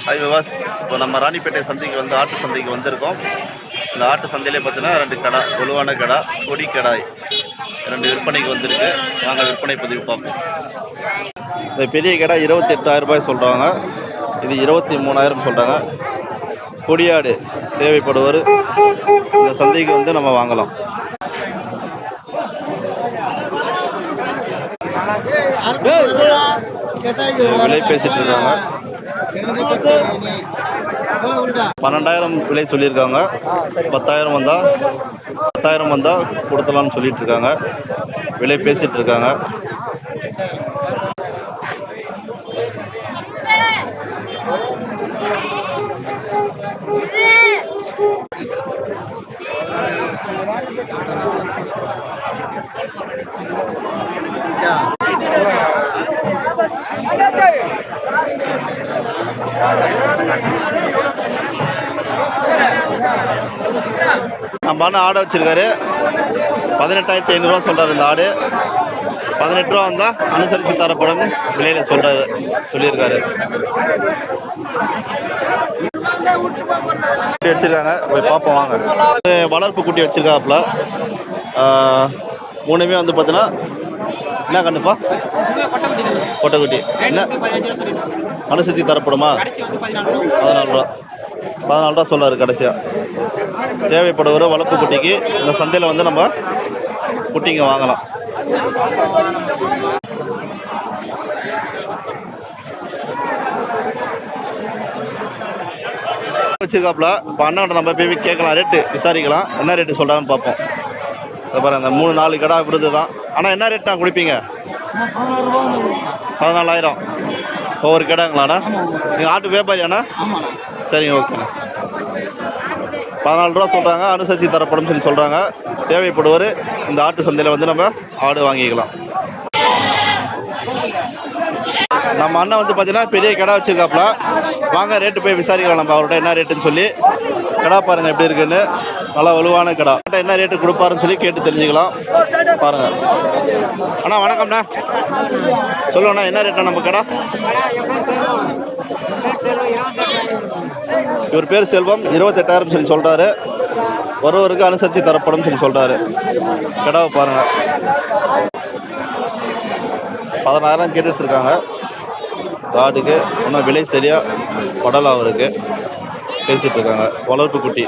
Hi விவாஸ், இப்போ நம்ம ராணிப்பேட்டை சந்தைக்கு வந்து ஆட்டு சந்தைக்கு வந்திருக்கோம். இந்த ஆட்டு சந்தையிலே பார்த்தீங்கன்னா 2 கடை, வலுவான கடை, கொடி கடாய் 2 விற்பனைக்கு வந்திருக்கு. வாங்க விற்பனை பதிவு பார்ப்போம். இந்த பெரிய கடை 28,000 ரூபாய் சொல்கிறாங்க. இது 23,000 சொல்கிறாங்க. கொடியாடு தேவைப்படுவர் இந்த சந்தைக்கு வந்து நம்ம வாங்கலாம். விலை பேசிட்டு இருக்காங்க. 12,000 விலை சொல்லியிருக்காங்க. 10,000 வந்தால் கொடுத்தலான்னு சொல்லிட்டு இருக்காங்க. விலை பேசிட்டு இருக்காங்க. நம்ம அண்ணன் ஆடை வச்சிருக்காரு. 18,500 சொல்கிறார். இந்த ஆடு 18 ரூபா வந்தால் அனுசரித்து தரப்படும் விலையில் சொல்லியிருக்காரு. வச்சுருக்காங்க, போய் பார்ப்போம் வாங்க. வளர்ப்பு குட்டி வச்சுருக்காப்புல. 3மே வந்து பார்த்தீங்கன்னா என்ன கண்ணுப்பா? கொட்டைக்குட்டி. என்ன அனுசரித்து தரப்படுமா? 14 ரூபா. 14 ரூபா சொல்லாரு கடைசியாக. தேவைப்படுகிற வளர்ப்பு குட்டிக்கு இந்த சந்தையில் வந்து நம்ம குட்டிங்க வாங்கலாம். வச்சுருக்காப்புல. இப்போ அண்ணாட்ட நம்ம போய் கேட்கலாம், ரேட்டு விசாரிக்கலாம். என்ன ரேட்டு சொல்கிறாங்கன்னு பார்ப்போம். அதை பாருங்கள், அந்த 3-4 கடை விருது தான். ஆனால் என்ன ரேட் நான் கொடுப்பீங்க? 14,000 ஒவ்வொரு கடைங்களாண்ணா? நீங்கள் ஆட்டு வியாபாரியாண்ணா? சரிங்க, ஓகேண்ணா. 14 ரூபா சொல்கிறாங்க. அனுசரித்து தரப்படும் சொல்லி சொல்கிறாங்க. தேவைப்படுவர் இந்த ஆட்டு சந்தையில் வந்து நம்ம ஆடு வாங்கிக்கலாம். நம்ம அண்ணன் வந்து பார்த்தீங்கன்னா பெரிய கடை வச்சுருக்காப்புல. வாங்க ரேட்டு போய் விசாரிக்கலாம் நம்ம அவர்கிட்ட என்ன ரேட்டுன்னு சொல்லி. கடை பாருங்கள் எப்படி இருக்குன்னு. நல்லா வலுவான கடை. என்ன ரேட்டு கொடுப்பாருன்னு சொல்லி கேட்டு தெரிஞ்சுக்கலாம். பாருங்கள் அண்ணா. வணக்கம்ண்ணா. சொல்லுவோண்ணா, என்ன ரேட்டா நம்ம கடை? இவர் பேர் செல்வம். 28,000 சொல்லி சொல்கிறாரு. ஒருவருக்கு அனுசரித்து தரப்படும் சொல்லி சொல்கிறாரு. கடாவை பாருங்கள். 16,000 கேட்டுட்ருக்காங்க. ஆடுக்கு இன்னும் விலை சரியாக படலாம். அவருக்கு பேசிகிட்டு இருக்காங்க. வளர்ப்பு குட்டி